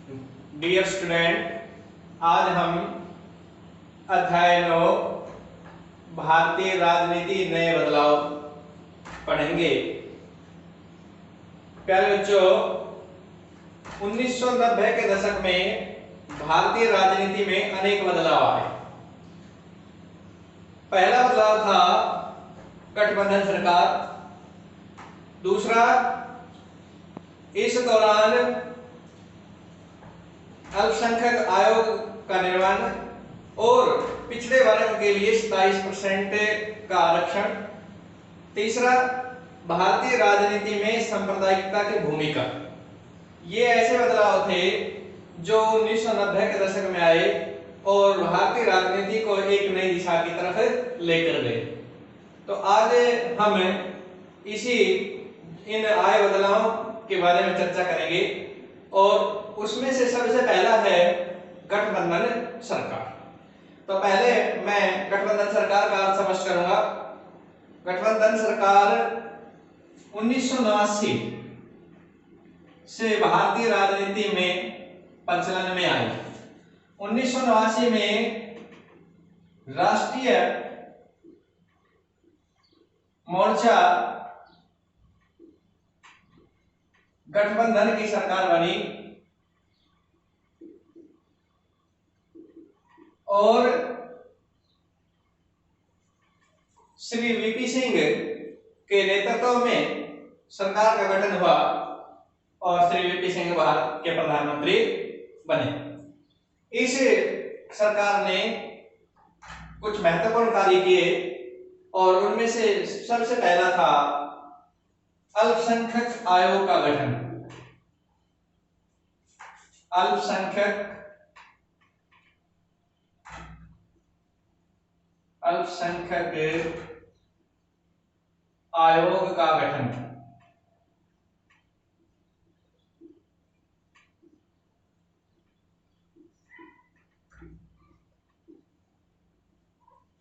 Dear student, आज हम अध्याय 9 भारतीय राजनीति नए बदलाव पढ़ेंगे। प्यारे बच्चों, 1990 के दशक में भारतीय राजनीति में अनेक बदलाव आए। पहला बदलाव था गठबंधन सरकार। दूसरा, इस दौरान अल्पसंख्यक आयोग का निर्माण और पिछड़े वर्ग के लिए 27% का आरक्षण। तीसरा, भारतीय राजनीति में सांप्रदायिकता की भूमिका। ये ऐसे बदलाव थे जो 1990 के दशक में आए और भारतीय राजनीति को एक नई दिशा की तरफ लेकर गए। तो आज हम इसी इन आए बदलावों के बारे में चर्चा करेंगे और उसमें से सबसे पहला है गठबंधन सरकार। तो पहले मैं गठबंधन सरकार का अर्थ स्पष्ट करूंगा। गठबंधन सरकार 1989 से भारतीय राजनीति में प्रचलन में आई। 1989 में राष्ट्रीय मोर्चा गठबंधन की सरकार बनी और श्री वीपी सिंह के नेतृत्व में सरकार का गठन हुआ और श्री वीपी सिंह भारत के प्रधानमंत्री बने। इस सरकार ने कुछ महत्वपूर्ण कार्य किए और उनमें से सबसे पहला था अल्पसंख्यक आयोग का गठन। अल्पसंख्यक आयोग का गठन।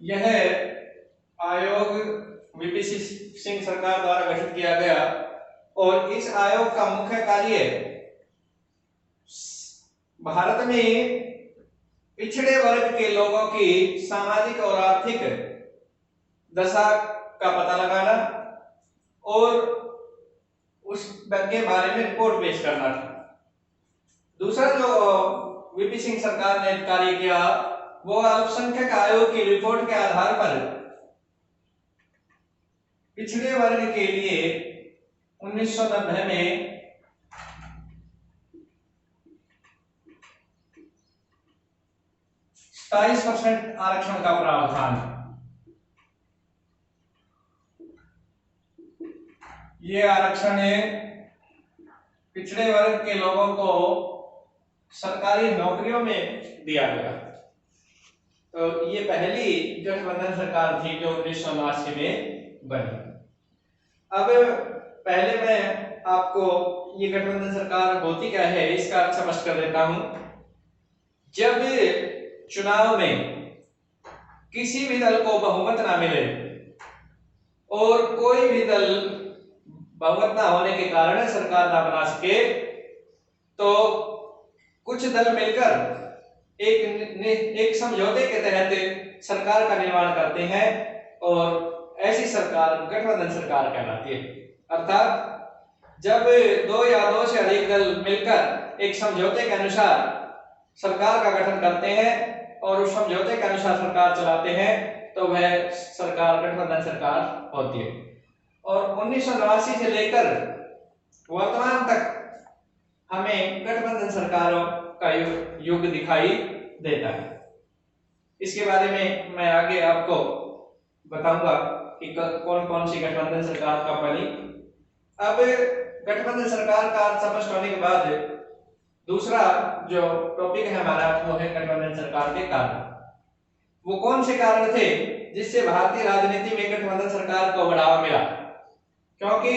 यह आयोग वीपी सिंह सरकार द्वारा गठित किया गया और इस आयोग का मुख्य कार्य भारत में पिछड़े वर्ग के लोगों की सामाजिक और आर्थिक दशा का पता लगाना और उस के बारे में रिपोर्ट पेश करना था। दूसरा जो वीपी सिंह सरकार ने कार्य किया वो अल्पसंख्यक आयोग की रिपोर्ट के आधार पर पिछड़े वर्ग के लिए 1990 में 27% आरक्षण का प्रावधान। ये आरक्षण पिछड़े वर्ग के लोगों को सरकारी नौकरियों में दिया गया। तो ये पहली गठबंधन सरकार थी जो 1989 में बनी। अब पहले मैं आपको ये गठबंधन सरकार होती क्या है इसका अर्थ स्पष्ट कर देता हूं। जब चुनाव में किसी भी दल को बहुमत ना मिले और कोई भी दल बहुमत ना होने के कारण सरकार ना बना सके तो कुछ दल मिलकर एक समझौते के तहत सरकार का निर्माण करते हैं और ऐसी सरकार गठबंधन सरकार कहलाती है। अर्थात जब दो या दो से अधिक दल मिलकर एक समझौते के अनुसार सरकार का गठन करते हैं और उस समझौते के अनुसार सरकार चलाते हैं तो वह सरकार गठबंधन सरकार होती है। और 1989 से लेकर वर्तमान तक हमें गठबंधन सरकारों का युग दिखाई देता है। इसके बारे में मैं आगे आपको बताऊंगा कि कौन कौन सी गठबंधन सरकार कब बनी। अब गठबंधन सरकार का अर्थ स्पष्ट होने के बाद दूसरा जो टॉपिक है हमारा वो है गठबंधन सरकार के कारण। वो कौन से कारण थे जिससे भारतीय राजनीति में गठबंधन सरकार को बढ़ावा मिला? क्योंकि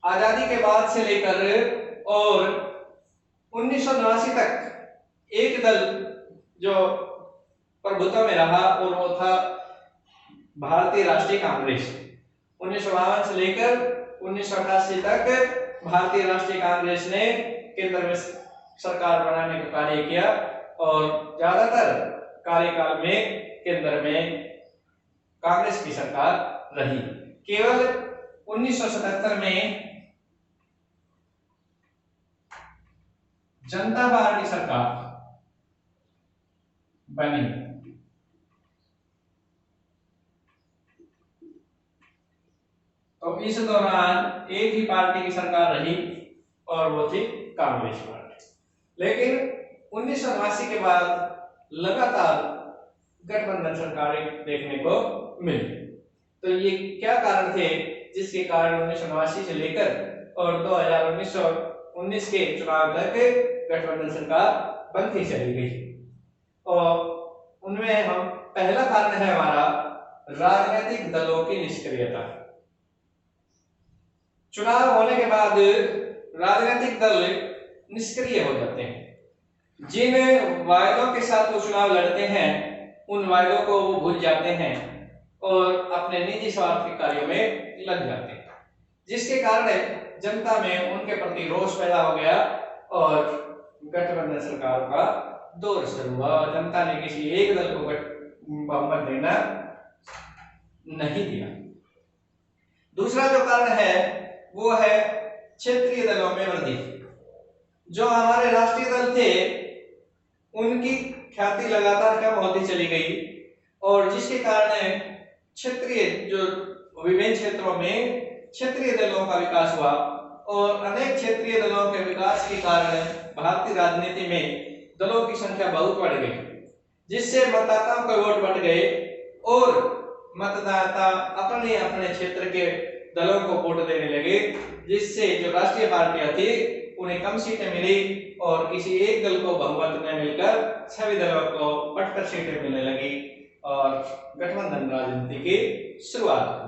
आजादी के बाद से लेकर और 1989 तक एक दल जो प्रभुत्व में रहा और वो था भारतीय राष्ट्रीय कांग्रेस। 1952 से लेकर 1988 तक भारतीय राष्ट्रीय कांग्रेस ने केंद्र में सरकार बनाने का कार्य किया और ज्यादातर कार्यकाल में केंद्र में कांग्रेस की सरकार रही। केवल 1977 में जनता पार्टी सरकार बनी। तो इस दौरान एक ही पार्टी की सरकार रही और वो थी कांग्रेस पार्टी। लेकिन 1989 के बाद लगातार गठबंधन सरकारें देखने को मिली। तो ये क्या कारण थे जिसके कारण 1989 से लेकर और 2019 के चुनाव तक गठबंधन सरकार बनती चली गई। और उनमें हम पहला कारण है हमारा राजनीतिक दलों की निष्क्रियता। चुनाव होने के बाद राजनीतिक दल निष्क्रिय हो जाते हैं। जिन वायदों के साथ वो चुनाव लड़ते हैं उन वायदों को वो भूल जाते हैं और अपने निजी स्वार्थ के कार्यों में लग जाते हैं, जिसके कारण जनता में उनके प्रति रोष पैदा हो गया और गठबंधन सरकार का दौर शुरू हुआ। जनता ने किसी एक दल को बहुमत देना नहीं दिया। दूसरा जो कारण है वो है क्षेत्रीय दलों में वृद्धि। जो हमारे राष्ट्रीय दल थे उनकी ख्याति लगातार कम होती चली गई और जिसके कारण क्षेत्रीय जो विभिन्न क्षेत्रों में क्षेत्रीय दलों का विकास हुआ और अनेक क्षेत्रीय दलों के विकास के कारण भारतीय राजनीति में दलों की संख्या बहुत बढ़ गई, जिससे मतदाताओं के वोट बढ़ गए और मतदाता अपने अपने क्षेत्र के दलों को वोट देने लगे, जिससे जो राष्ट्रीय पार्टियां थी उन्हें कम सीटें मिली और किसी एक दल को बहुमत न मिलकर सभी दलों को बटकर सीटें मिलने लगी और गठबंधन राजनीति की शुरुआत हुई।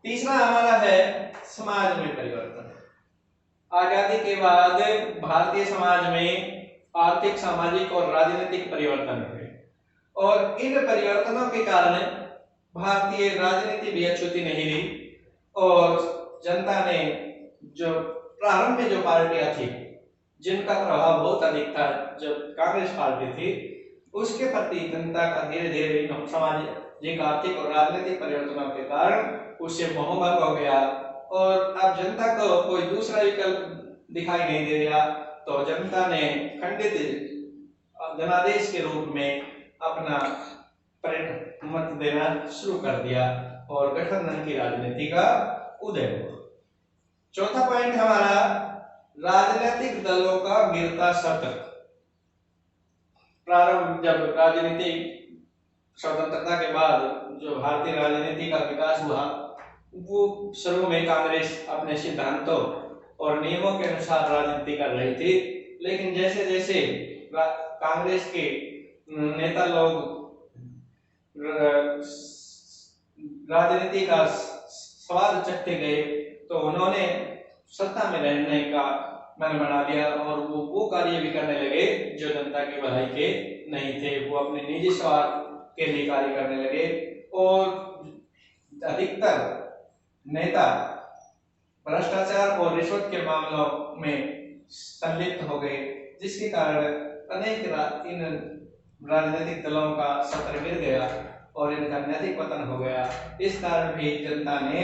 तीसरा हमारा है समाज में परिवर्तन। आजादी के बाद भारतीय समाज में आर्थिक, सामाजिक और राजनीतिक परिवर्तन हुए और इन परिवर्तनों के कारण भारतीय राजनीति भी अछूती नहीं रही और जनता ने जो प्रारंभ में जो पार्टियां थी जिनका प्रभाव बहुत अधिक था, जो कांग्रेस पार्टी थी, उसके प्रति जनता का धीरे धीरे सामाजिक, आर्थिक और राजनीतिक परिवर्तनों के कारण उससे मोहभंग हो गया और अब जनता को कोई दूसरा विकल्प दिखाई नहीं दे रहा। तो जनता ने खंडित जनादेश के रूप में अपना मत देना शुरू कर दिया और गठबंधन की राजनीति का उदय हुआ। चौथा पॉइंट हमारा राजनीतिक दलों का गिरता सत्र। प्रारंभ जब राजनीति स्वतंत्रता के बाद जो भारतीय राजनीति का विकास हुआ वो शुरू में कांग्रेस अपने सिद्धांतों और नियमों के अनुसार राजनीति कर रही थी, लेकिन जैसे जैसे कांग्रेस के नेता लोग राजनीति का स्वाद चखते गए तो उन्होंने सत्ता में रहने का मन बना लिया और वो कार्य भी करने लगे जो जनता की भलाई के नहीं थे। वो अपने निजी स्वार्थ के लिए कार्य करने लगे और अधिकतर नेता भ्रष्टाचार और रिश्वत के मामलों में संलिप्त हो गए, जिसके कारण अनेक इन राजनीतिक दलों का सत्र गिर गया और इनका नैतिक पतन हो गया। इस कारण भी जनता ने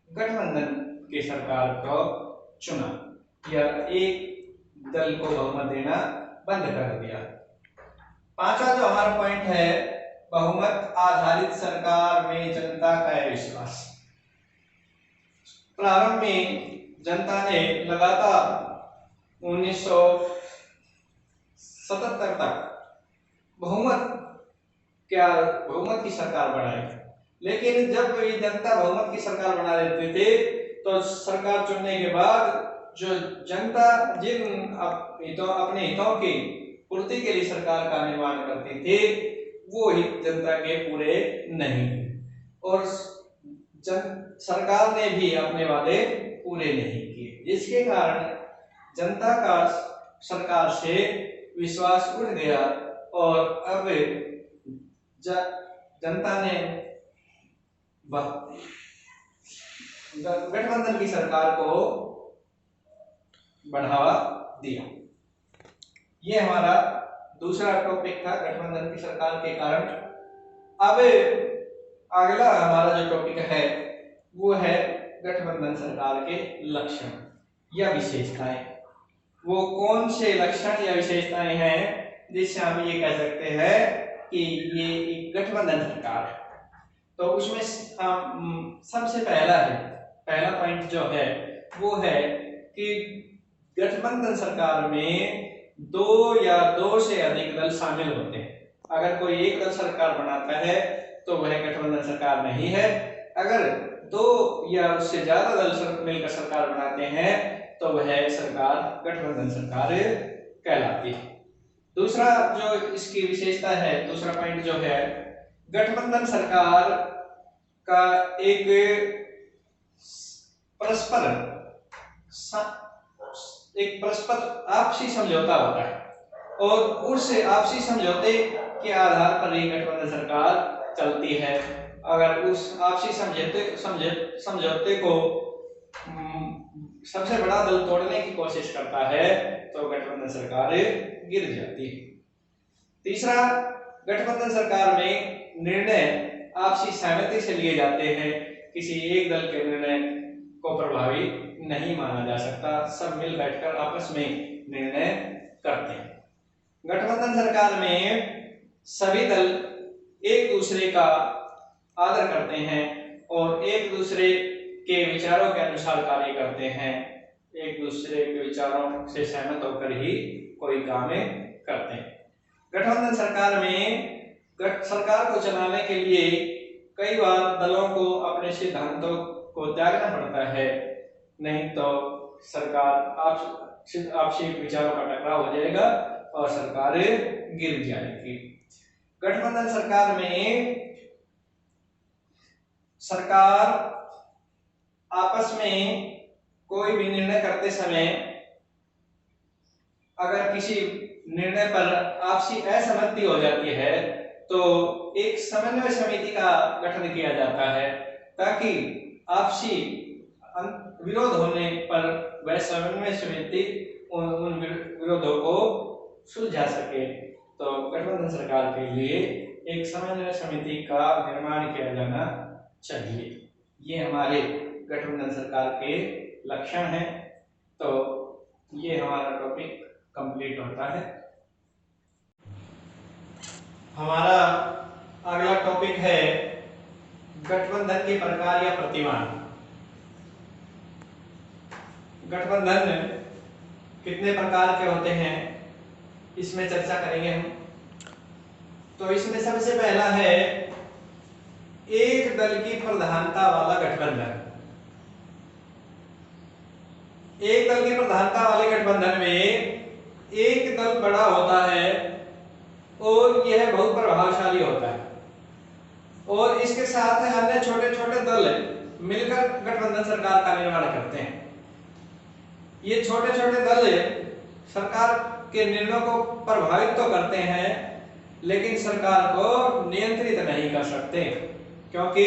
गठबंधन की सरकार को चुना या एक दल को बहुमत देना बंद कर दिया। पांचवा जो हमारा पॉइंट है बहुमत आधारित सरकार में जनता का विश्वास। प्रारंभ में जनता ने लगातार 1977 तक बहुमत की सरकार बनाई, लेकिन जब ये जनता बहुमत की सरकार बना लेते थे तो सरकार चुनने के बाद जो जनता जिन अपने हितों की पूर्ति के लिए सरकार का निर्माण करती थी वो हित जनता के पूरे नहीं और सरकार ने भी अपने वादे पूरे नहीं किए, जिसके कारण जनता का सरकार से विश्वास उठ गया और अब जनता ने गठबंधन की सरकार को बढ़ावा दिया। ये हमारा दूसरा टॉपिक था गठबंधन की सरकार के कारण। अब अगला हमारा जो टॉपिक है वो है गठबंधन सरकार के लक्षण या विशेषताएं। वो कौन से लक्षण या विशेषताएं हैं जिससे हम ये कह सकते हैं कि ये एक गठबंधन सरकार है। तो उसमें सबसे पहला पॉइंट जो है वो है कि गठबंधन सरकार में दो या दो से अधिक दल शामिल होते हैं। अगर कोई एक दल सरकार बनाता है तो वह गठबंधन सरकार नहीं है। अगर दो या उससे ज्यादा दल मिलकर सरकार बनाते हैं तो वह सरकार गठबंधन सरकार कहलाती है। दूसरा जो इसकी विशेषता है, दूसरा पॉइंट जो है, गठबंधन सरकार का एक परस्पर आपसी समझौता होता है और उस आपसी समझौते के आधार पर ही गठबंधन सरकार चलती है। अगर उस आपसी समझौते को सबसे बड़ा दल तोड़ने की कोशिश करता है तो गठबंधन सरकार गिर जाती है। तीसरा, गठबंधन सरकार में निर्णय आपसी सहमति से लिए जाते हैं। किसी एक दल के निर्णय को प्रभावी नहीं माना जा सकता, सब मिल बैठकर आपस में निर्णय करते हैं। गठबंधन सरकार में सभी दल एक दूसरे का आदर करते हैं और एक दूसरे के विचारों के अनुसार कार्य करते हैं। एक दूसरे के विचारों से सहमत होकर ही कोई काम करते हैं। गठबंधन सरकार में सरकार को चलाने के लिए कई बार दलों को अपने सिद्धांतों को त्यागना पड़ता है, नहीं तो सरकार आपसी विचारों का टकराव हो जाएगा और सरकार गिर जाएगी। गठबंधन सरकार में सरकार आपस में कोई भी निर्णय करते समय अगर किसी निर्णय पर आपसी असहमति हो जाती है तो एक समन्वय समिति का गठन किया जाता है ताकि आपसी विरोध होने पर वह समन्वय समिति उन विरोधों को सुलझा सके। तो गठबंधन सरकार के लिए एक समन्वय समिति का निर्माण किया जाना चाहिए। ये हमारे गठबंधन सरकार के लक्षण हैं। तो ये हमारा टॉपिक कंप्लीट होता है। हमारा अगला टॉपिक है गठबंधन के प्रकार या प्रतिमान। गठबंधन कितने प्रकार के होते हैं इसमें चर्चा करेंगे हम। तो इसमें सबसे पहला है एक दल की प्रधानता वाला गठबंधन। एक दल की प्रधानता वाले गठबंधन में एक दल बड़ा होता है और यह बहुत प्रभावशाली होता है और इसके साथ अन्य छोटे छोटे दल मिलकर गठबंधन सरकार का निर्माण करते हैं। ये छोटे छोटे दल सरकार के निर्णयों को प्रभावित तो करते हैं लेकिन सरकार को नियंत्रित नहीं कर सकते, क्योंकि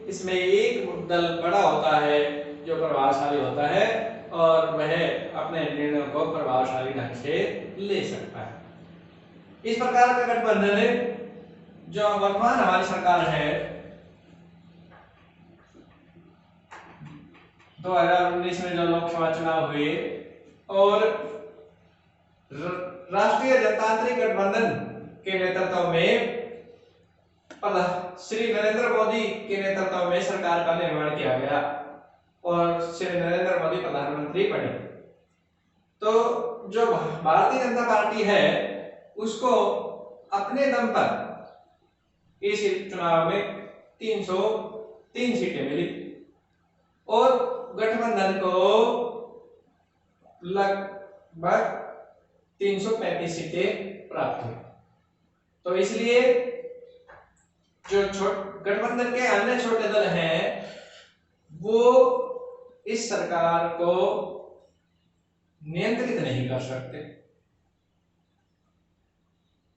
इसमें एक दल बड़ा होता है जो प्रभावशाली होता है और वह अपने निर्णयों को प्रभावशाली ढंग से ले सकता है। इस प्रकार का गठबंधन जो वर्तमान हमारी सरकार है 2019 में जो लोकसभा चुनाव हुए और राष्ट्रीय जनतांत्रिक गठबंधन के नेतृत्व में श्री नरेंद्र मोदी के नेतृत्व में सरकार का निर्माण किया गया और श्री नरेंद्र मोदी प्रधानमंत्री बने। तो जो भारतीय जनता पार्टी है उसको अपने दम पर इस चुनाव में 303 सीटें मिली और गठबंधन को लगभग 335 सीटें प्राप्त हुई। तो इसलिए जो गठबंधन के अन्य छोटे दल हैं वो इस सरकार को नियंत्रित नहीं कर सकते।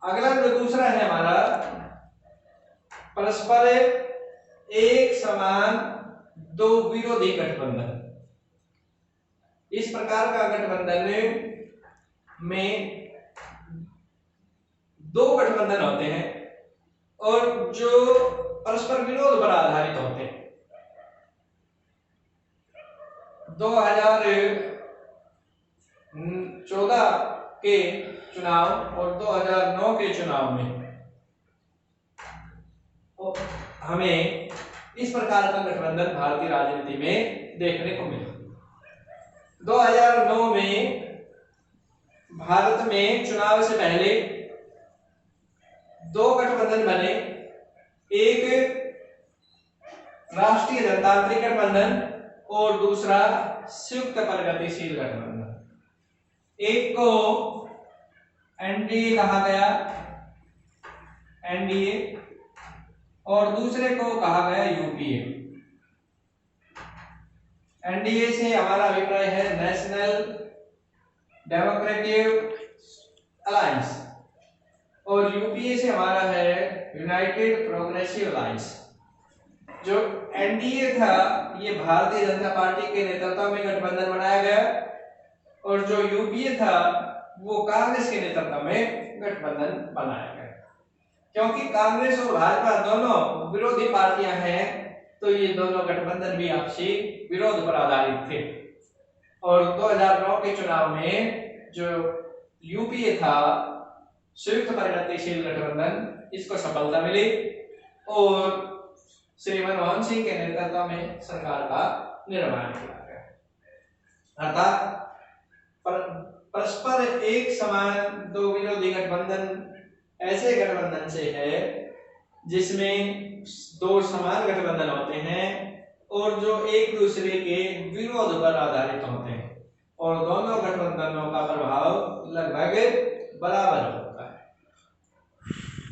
अगला जो दूसरा है हमारा परस्पर एक समान दो विरोधी गठबंधन। इस प्रकार का गठबंधन में दो गठबंधन होते हैं और जो परस्पर विरोध पर आधारित होते हैं। 2014 के चुनाव और 2009 के चुनाव में हमें इस प्रकार का गठबंधन भारतीय राजनीति में देखने को मिला। 2009 में भारत में चुनाव से पहले दो गठबंधन बने, एक राष्ट्रीय जनतांत्रिक गठबंधन और दूसरा संयुक्त प्रगतिशील गठबंधन। एक को एनडीए कहा गया, एनडीए, और दूसरे को कहा गया यूपीए। एनडीए से हमारा अभिप्राय है नेशनल डेमोक्रेटिक अलायंस और यूपीए से हमारा है यूनाइटेड प्रोग्रेसिव अलायंस। जो एनडीए था ये भारतीय जनता पार्टी के नेतृत्व में गठबंधन बनाया गया और जो यूपीए था वो कांग्रेस के नेतृत्व में गठबंधन बनाया गया। क्योंकि कांग्रेस और भाजपा दोनों विरोधी पार्टियां हैं तो ये दोनों गठबंधन भी आपसी विरोध पर आधारित थे। और 2009 के चुनाव में जो यूपीए था संयुक्त प्रगतिशील गठबंधन, इसको सफलता मिली और श्री मनमोहन सिंह के नेतृत्व में सरकार का निर्माण किया गया। अर्थात परस्पर एक समान दो विरोधी गठबंधन ऐसे गठबंधन से है जिसमें दो समान गठबंधन होते हैं और जो एक दूसरे के विरोध पर आधारित होते हैं और दोनों गठबंधनों का प्रभाव लगभग बराबर होता है।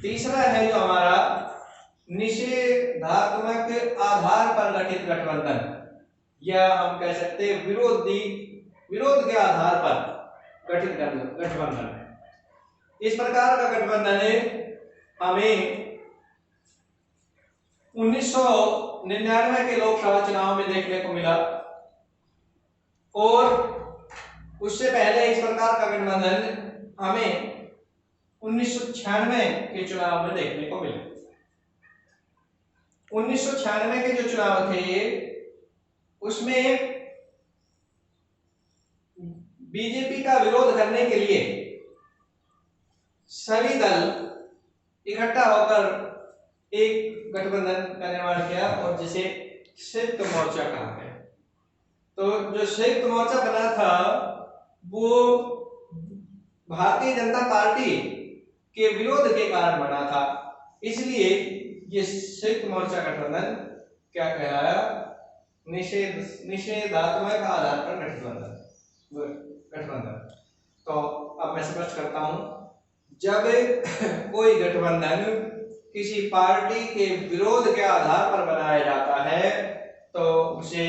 तीसरा है जो हमारा निषेधात्मक आधार पर गठित गठबंधन, या हम कह सकते हैं विरोध के आधार पर गठित गठबंधन। इस प्रकार का गठबंधन हमें 1999 के लोकसभा चुनाव में देखने को मिला और उससे पहले इस प्रकार का गठबंधन हमें 1996 के चुनाव में देखने को मिला। 1996 के जो चुनाव थे उसमें बीजेपी का विरोध करने के लिए सभी दल इकट्ठा होकर एक गठबंधन का निर्माण किया और जिसे संयुक्त मोर्चा कहा गया। तो जो संयुक्त मोर्चा बना था वो भारतीय जनता पार्टी के विरोध के कारण बना था, इसलिए ये संयुक्त मोर्चा गठबंधन क्या कहलाया? निषेधात्मक आधार पर गठबंधन। तो अब मैं स्पष्ट करता हूं, जब कोई गठबंधन किसी पार्टी के विरोध के आधार पर बनाया जाता है तो उसे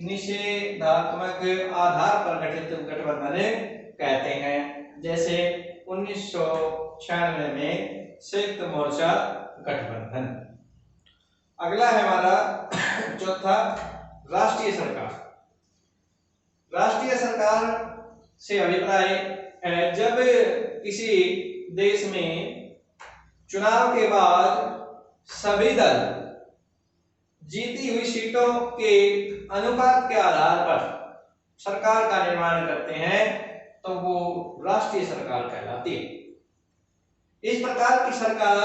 निषेधात्मक आधार पर गठित गठबंधन कहते हैं। जैसे 1996 में संयुक्त मोर्चा गठबंधन। अगला है हमारा चौथा, राष्ट्रीय सरकार। राष्ट्रीय सरकार से अभिप्राय है जब किसी देश में चुनाव के बाद सभी दल जीती हुई सीटों के अनुपात के आधार पर सरकार का निर्माण करते हैं तो वो राष्ट्रीय सरकार कहलाती है। इस प्रकार की सरकार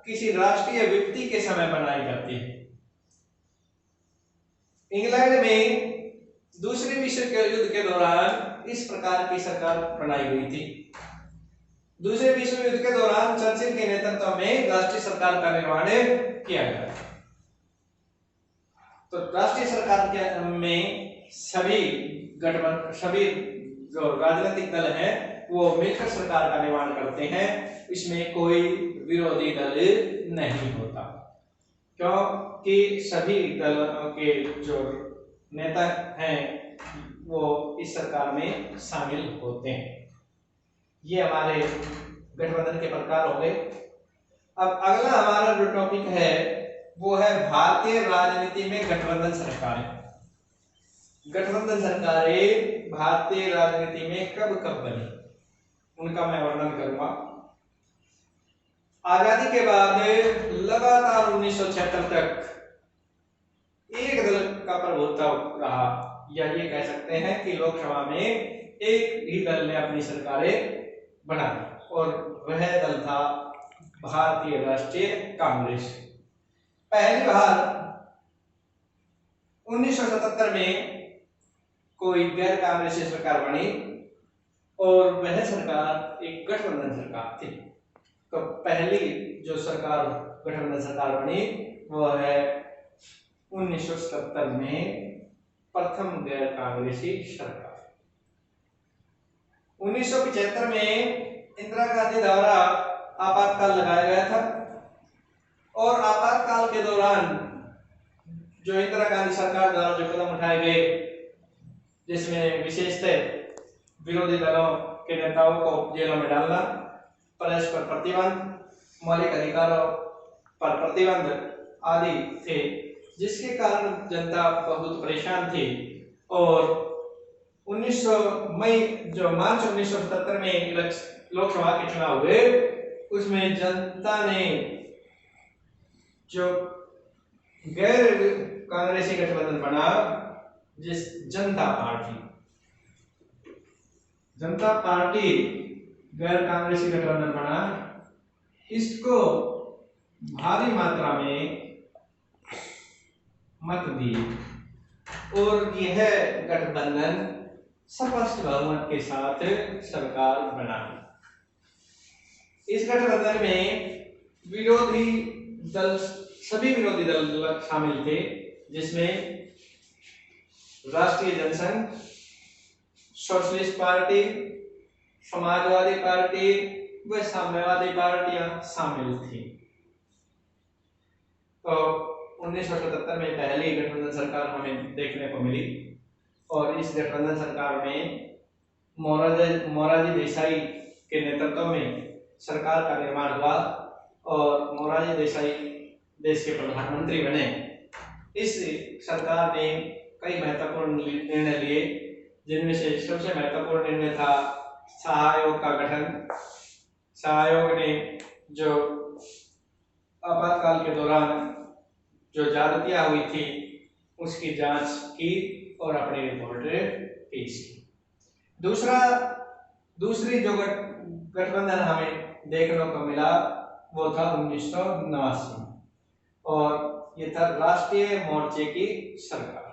किसी राष्ट्रीय व्यक्ति के समय बनाई जाती है। इंग्लैंड में दूसरे विश्व युद्ध के दौरान इस प्रकार की सरकार बनाई गई थी। दूसरे विश्व युद्ध के दौरान चर्चिल के नेतृत्व में राष्ट्रीय सरकार का निर्माण किया गया। तो राष्ट्रीय सरकार के में सभी जो राजनीतिक दल हैं वो मिलकर सरकार का निर्माण करते हैं, इसमें कोई विरोधी दल नहीं होता, क्योंकि सभी दलों के जो नेता हैं वो इस सरकार में शामिल होते हैं। ये हमारे गठबंधन के प्रकार हो गए। अब अगला हमारा जो टॉपिक है वो है भारतीय राजनीति में गठबंधन सरकारें। गठबंधन सरकारें भारतीय राजनीति में कब कब बनी? उनका मैं वर्णन करूंगा। आजादी के बाद लगातार 1976 तक एक दल का प्रभुत्व रहा, या ये कह सकते हैं कि लोकसभा में एक ही दल ने अपनी सरकारें बनाई और वह दल था भारतीय राष्ट्रीय कांग्रेस। पहली बार 1977 में कोई गैर कांग्रेसी सरकार बनी और वह सरकार एक गठबंधन सरकार थी। तो पहली जो सरकार गठबंधन सरकार बनी वो है 1977 में प्रथम गैर कांग्रेसी सरकार। 1975 में इंदिरा गांधी द्वारा आपातकाल लगाया गया था और आपातकाल के दौरान जो इंदिरा गांधी सरकार द्वारा जो कदम उठाए गए, जिसमें विशेषतः विरोधी दलों के नेताओं को जेलों में डालना, प्रेस पर प्रतिबंध, मौलिक अधिकारों पर प्रतिबंध आदि थे, जिसके कारण जनता बहुत परेशान थी। और मार्च 1977 में लोकसभा के चुनाव हुए, उसमें जनता ने जो गैर कांग्रेसी गठबंधन बना, जिस जनता पार्टी गैर कांग्रेसी गठबंधन बना, इसको भारी मात्रा में मत दिए और यह गठबंधन स्पष्ट बहुमत के साथ सरकार बना। इस गठबंधन में सभी विरोधी दल शामिल थे, जिसमें Rashtriya Jansangh, socialist party, Samajwadi party व साम्यवादी पार्टियां शामिल थी। तो 1977 में पहली गठबंधन सरकार हमें देखने को मिली और इस गठबंधन सरकार में मोरारजी देसाई के नेतृत्व में सरकार का निर्माण हुआ और मोरारजी देसाई देश के प्रधानमंत्री बने। इस सरकार ने कई महत्वपूर्ण निर्णय लिए, जिनमें से सबसे महत्वपूर्ण निर्णय था शाह आयोग का गठन। शाह आयोग ने जो आपातकाल के दौरान जो ज्यादतियां हुई थी उसकी जांच की और अपनी रिपोर्ट पेश की। दूसरी जो गठबंधन हमें देखने को मिला वो था 1989 और ये था राष्ट्रीय मोर्चे की सरकार।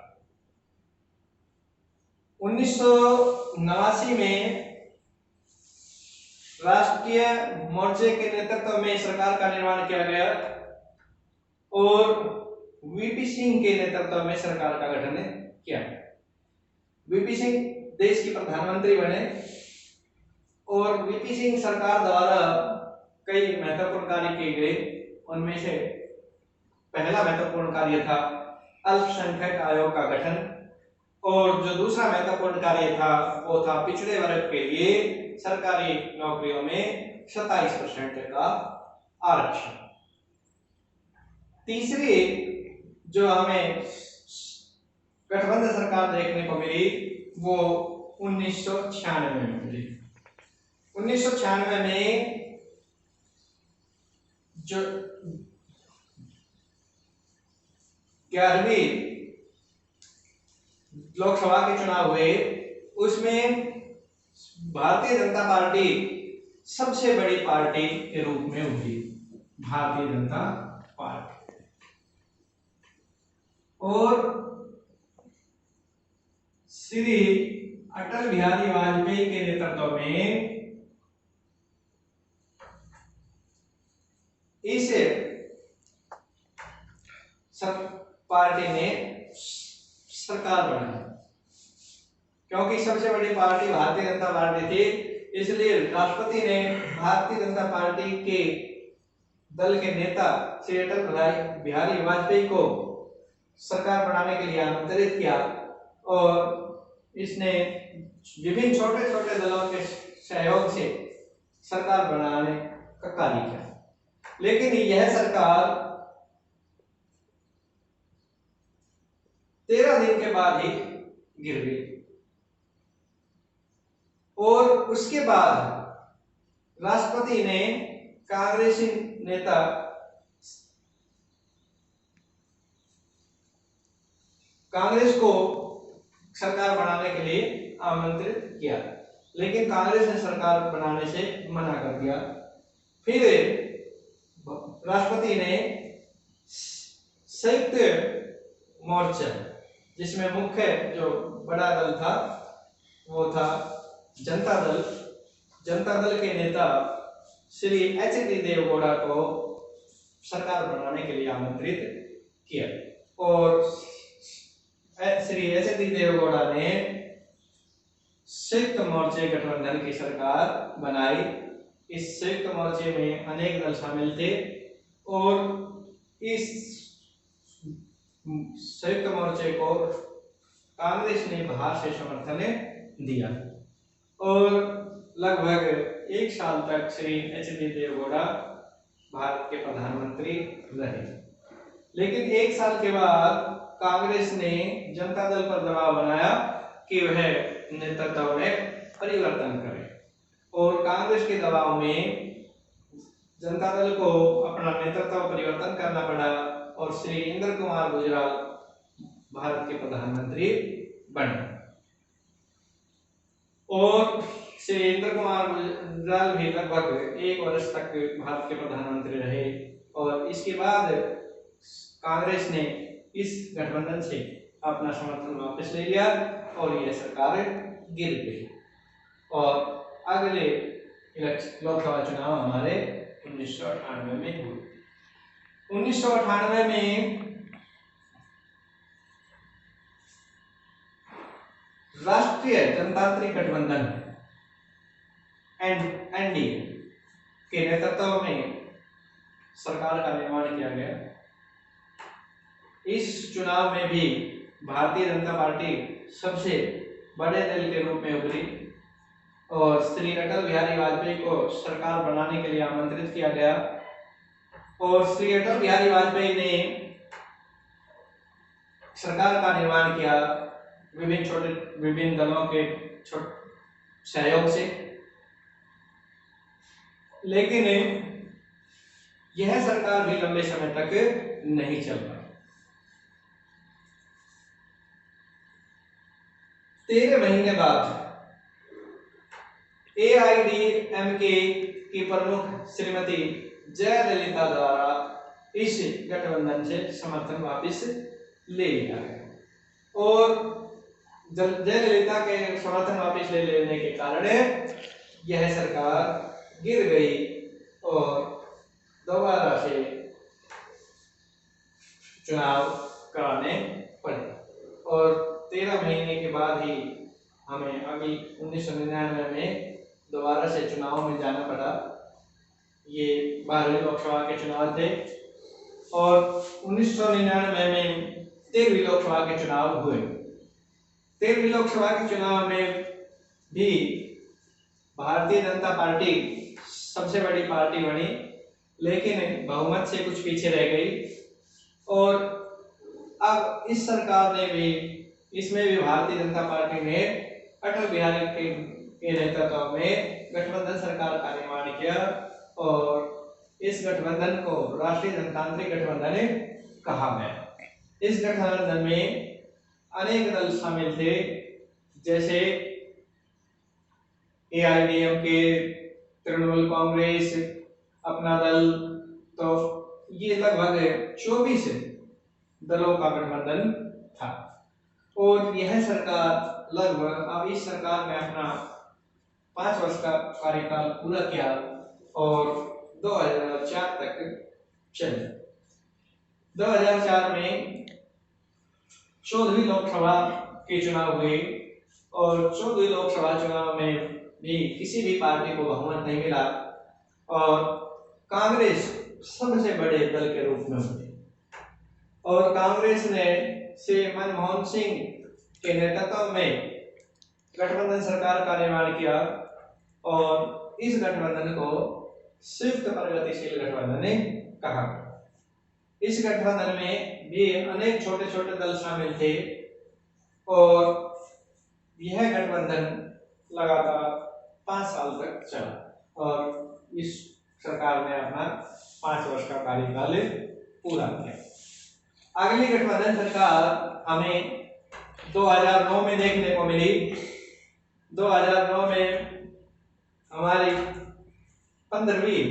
1989 में राष्ट्रीय मोर्चे के नेतृत्व में सरकार का निर्माण किया गया और वीपी सिंह के नेतृत्व में सरकार का गठन किया। वीपी सिंह देश के प्रधानमंत्री बने और वीपी सिंह सरकार द्वारा कई महत्वपूर्ण कार्य किए गए। उनमें से पहला महत्वपूर्ण कार्य था अल्पसंख्यक आयोग का गठन और जो दूसरा महत्वपूर्ण कार्य था वो था पिछड़े वर्ग के लिए सरकारी नौकरियों में 27% का आरक्षण। तीसरी जो हमें गठबंधन सरकार देखने को मिली वो 1996 में मिली। 1996 में जो 11वीं लोकसभा के चुनाव हुए उसमें भारतीय जनता पार्टी सबसे बड़ी पार्टी के रूप में उभरी। भारतीय जनता पार्टी और श्री अटल बिहारी वाजपेयी के नेतृत्व में इस सब पार्टी ने सरकार बनाई। क्योंकि सबसे बड़ी पार्टी भारतीय जनता पार्टी थी, इसलिए राष्ट्रपति ने भारतीय जनता पार्टी के दल के नेता श्री अटल बिहारी वाजपेयी को सरकार बनाने के लिए आमंत्रित किया और इसने विभिन्न छोटे छोटे दलों के सहयोग से सरकार बनाने का कार्य किया। लेकिन यह सरकार 13 दिन के बाद ही गिर गई और उसके बाद राष्ट्रपति ने कांग्रेसी नेता कांग्रेस को सरकार बनाने के लिए आमंत्रित किया, लेकिन कांग्रेस ने सरकार बनाने से मना कर दिया। फिर राष्ट्रपति ने संयुक्त मोर्चा, जिसमें मुख्य जो बड़ा दल था वो था जनता दल, जनता दल के नेता श्री एच.डी. देवेगौड़ा को सरकार बनाने के लिए आमंत्रित किया और श्री एच.डी. देवेगौड़ा ने संयुक्त मोर्चे गठबंधन की सरकार बनाई। इस संयुक्त मोर्चे में अनेक दल शामिल थे और इस संयुक्त मोर्चे को कांग्रेस ने बाहर से समर्थन दिया और लगभग एक साल तक श्री एच.डी. देवेगौड़ा भारत के प्रधानमंत्री रहे। लेकिन एक साल के बाद कांग्रेस ने जनता दल पर दबाव बनाया कि वह नेतृत्व में परिवर्तन करे और कांग्रेस के दबाव में जनता दल को अपना नेतृत्व परिवर्तन करना पड़ा और श्री इंद्र कुमार गुजराल भारत के प्रधानमंत्री बने और श्री इंद्र कुमार गुजराल भी लगभग 1 वर्ष तक भारत के प्रधानमंत्री रहे और इसके बाद कांग्रेस ने इस गठबंधन से अपना समर्थन वापस ले लिया और यह सरकार गिर गई और अगले लोकसभा चुनाव हमारे 1998 में हुए। 1998 में राष्ट्रीय जनतांत्रिक गठबंधन एनडीए के नेतृत्व में सरकार का निर्माण किया गया। इस चुनाव में भी भारतीय जनता पार्टी सबसे बड़े दल के रूप में उभरी और श्री अटल बिहारी वाजपेयी को सरकार बनाने के लिए आमंत्रित किया गया और श्री अटल बिहारी वाजपेयी ने सरकार का निर्माण किया विभिन्न दलों के सहयोग से, लेकिन यह सरकार भी लंबे समय तक नहीं चल पाई। 13 महीने बाद एआईडीएमके की प्रमुख श्रीमती जयललिता द्वारा इस गठबंधन से समर्थन वापस ले लिया गया और जयललिता के समर्थन वापस ले लेने के कारण यह सरकार गिर गई और दोबारा से चुनाव कराने पड़े और 13 महीने के बाद ही हमें अभी 1999 में दोबारा से चुनाव में जाना पड़ा। ये 12वीं लोकसभा के चुनाव थे और 1999 में 13वीं लोकसभा के चुनाव हुए। 13वीं लोकसभा के चुनाव में भी भारतीय जनता पार्टी सबसे बड़ी पार्टी बनी, लेकिन बहुमत से कुछ पीछे रह गई और अब इस सरकार ने भी इसमें भी भारतीय जनता पार्टी ने अटल बिहारी के नेतृत्व में गठबंधन सरकार का निर्माण किया और इस गठबंधन को राष्ट्रीय जनतांत्रिक गठबंधन कहा गया। इस गठबंधन में अनेक दल शामिल थे, जैसे एआईडीएमके, तृणमूल कांग्रेस, अपना दल, तो ये लगभग 24 दलों का गठबंधन था और यह सरकार लगभग अब इस सरकार ने अपना 5 वर्ष का कार्यकाल पूरा किया और 2004 तक चले। 2004 में 14वीं लोकसभा के चुनाव हुए और 14वीं लोकसभा चुनाव में भी किसी भी पार्टी को बहुमत नहीं मिला और कांग्रेस सबसे बड़े दल के रूप में हुई और कांग्रेस ने श्री मनमोहन सिंह के नेतृत्व में गठबंधन सरकार का निर्माण किया और इस गठबंधन को संयुक्त प्रगतिशील गठबंधन कहा। इस गठबंधन में भी अनेक छोटे छोटे दल शामिल थे और यह गठबंधन लगातार 5 साल तक चला। और इस सरकार ने अपना 5 वर्ष का कार्यकाल पूरा किया। अगली गठबंधन सरकार हमें 2009 में देखने को मिली। 2009 में हमारी 15वीं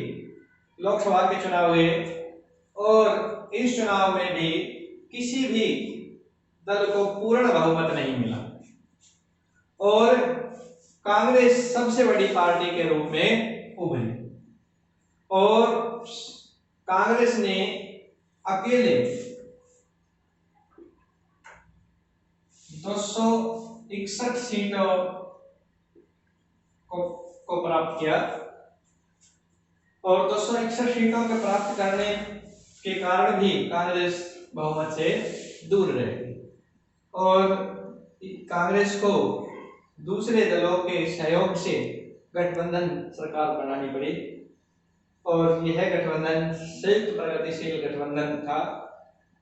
लोकसभा के चुनाव हुए और इस चुनाव में भी किसी भी दल को पूर्ण बहुमत नहीं मिला और कांग्रेस सबसे बड़ी पार्टी के रूप में उभरी और कांग्रेस ने अकेले 261 सीटों को प्राप्त किया और 261 सीटों के प्राप्त करने के कारण भी कांग्रेस बहुमत से दूर रही और कांग्रेस को दूसरे दलों के सहयोग से गठबंधन सरकार बनानी पड़ी और यह गठबंधन संयुक्त प्रगतिशील गठबंधन था।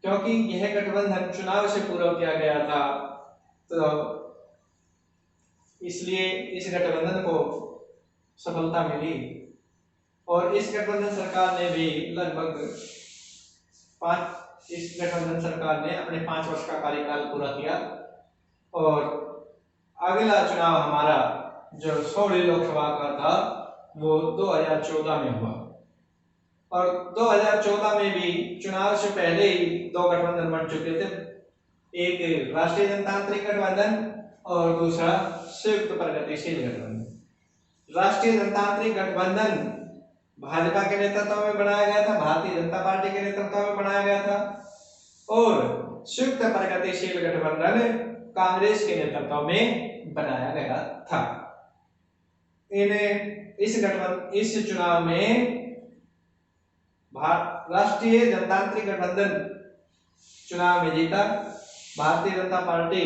क्योंकि यह गठबंधन चुनाव से पूर्व किया गया था तो इसलिए इस गठबंधन को सफलता मिली और इस गठबंधन सरकार ने भी लगभग इस गठबंधन सरकार ने अपने 5 वर्ष का कार्यकाल पूरा किया और अगला चुनाव हमारा जो 16वीं लोकसभा का था वो 2014 में हुआ और 2014 में भी चुनाव से पहले ही 2 गठबंधन बन चुके थे, एक राष्ट्रीय जनतांत्रिक गठबंधन और दूसरा संयुक्त प्रगतिशील गठबंधन। राष्ट्रीय जनतांत्रिक गठबंधन भाजपा के नेतृत्व में बनाया गया था, भारतीय जनता पार्टी के नेतृत्व में बनाया गया था और संयुक्त प्रगतिशील गठबंधन कांग्रेस के नेतृत्व में बनाया गया था। इस चुनाव में राष्ट्रीय जनतांत्रिक गठबंधन चुनाव में जीता। भारतीय जनता पार्टी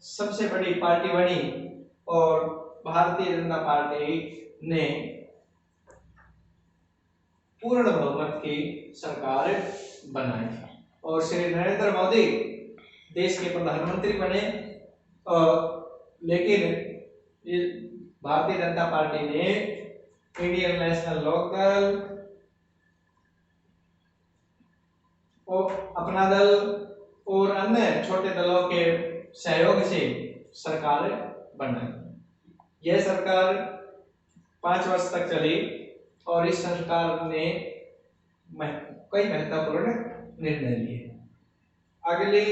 सबसे बड़ी पार्टी बनी और भारतीय जनता पार्टी ने पूर्ण बहुमत की सरकार बनाई और श्री नरेंद्र मोदी देश के प्रधानमंत्री बने लेकिन भारतीय जनता पार्टी ने इंडियन नेशनल लोकदल और अपना दल और अन्य छोटे दलों के सहयोग से सरकार बनाई। यह सरकार 5 वर्ष तक चली और इस सरकार ने कई महत्वपूर्ण निर्णय लिए। अगली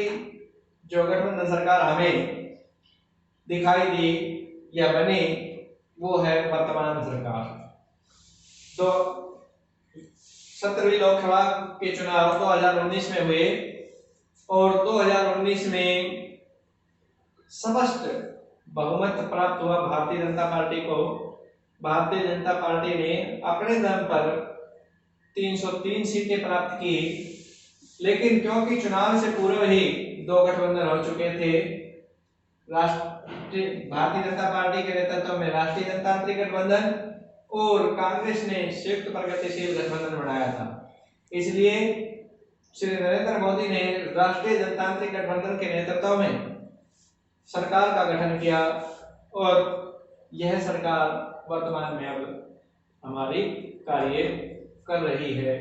जो गठबंधन सरकार हमें दिखाई दी या बनी वो है वर्तमान सरकार। तो 17वीं लोकसभा के चुनाव 2019 में हुए और 2019 में स्पष्ट बहुमत प्राप्त हुआ भारतीय जनता पार्टी को। भारतीय जनता पार्टी ने अपने दम पर 303 सीटें प्राप्त की लेकिन क्योंकि चुनाव से पूर्व ही 2 गठबंधन हो चुके थे, भारतीय जनता पार्टी के नेतृत्व में राष्ट्रीय जनतांत्रिक गठबंधन और कांग्रेस ने संयुक्त प्रगतिशील गठबंधन बनाया था, इसलिए श्री नरेंद्र मोदी ने राष्ट्रीय जनतांत्रिक गठबंधन के नेतृत्व में सरकार का गठन किया और यह सरकार वर्तमान में अब हमारी कार्य कर रही है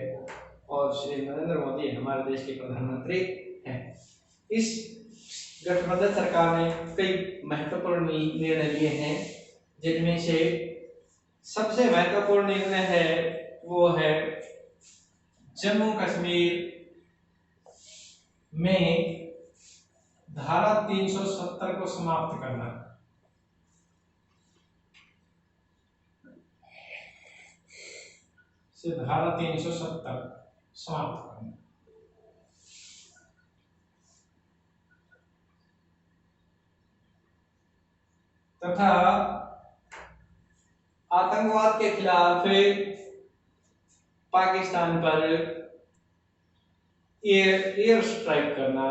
और श्री नरेंद्र मोदी हमारे देश के प्रधानमंत्री हैं। इस गठबंधन सरकार ने कई महत्वपूर्ण निर्णय लिए हैं जिनमें से सबसे महत्वपूर्ण निर्णय है वो है जम्मू कश्मीर में धारा 370 को समाप्त करना। धारा 370 समाप्त करना तथा आतंकवाद के खिलाफ पाकिस्तान पर एयर स्ट्राइक करना।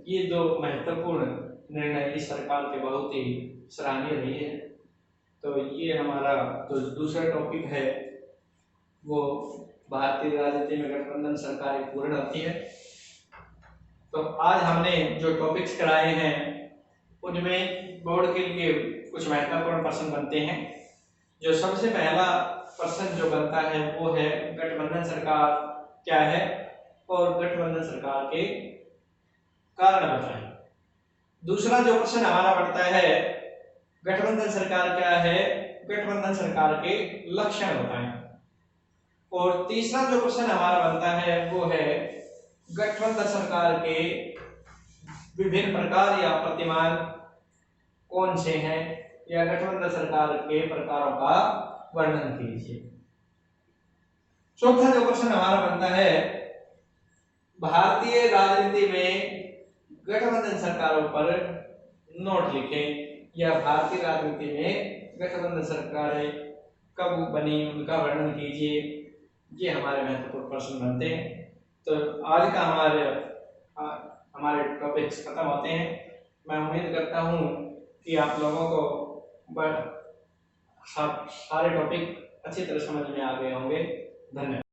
ये 2 महत्वपूर्ण निर्णय इस सरकार के बहुत ही सराहनीय रही है। तो ये हमारा जो दूसरा टॉपिक है वो भारतीय राजनीति में गठबंधन सरकार पूर्ण होती है। तो आज हमने जो टॉपिक्स कराए हैं उनमें बोर्ड के लिए कुछ महत्वपूर्ण प्रश्न बनते हैं। जो सबसे पहला प्रश्न जो बनता है वो है गठबंधन सरकार क्या है और गठबंधन सरकार के कारण बताएं। दूसरा जो प्रश्न हमारा बनता है गठबंधन सरकार क्या है, गठबंधन सरकार के लक्षण बताएं। और तीसरा जो प्रश्न हमारा बनता है वो है गठबंधन सरकार के विभिन्न प्रकार या प्रतिमान कौन से हैं, या गठबंधन सरकार के प्रकारों का वर्णन कीजिए। चौथा जो प्रश्न हमारा बनता है भारतीय राजनीति में गठबंधन सरकारों पर नोट लिखें, या भारतीय राजनीति में गठबंधन सरकारें कब बनी उनका वर्णन कीजिए। ये हमारे महत्वपूर्ण प्रश्न बनते हैं। तो आज का हमारे टॉपिक्स खत्म होते हैं। मैं उम्मीद करता हूँ कि आप लोगों को सारे टॉपिक अच्छी तरह समझ में आ गए होंगे। धन्यवाद।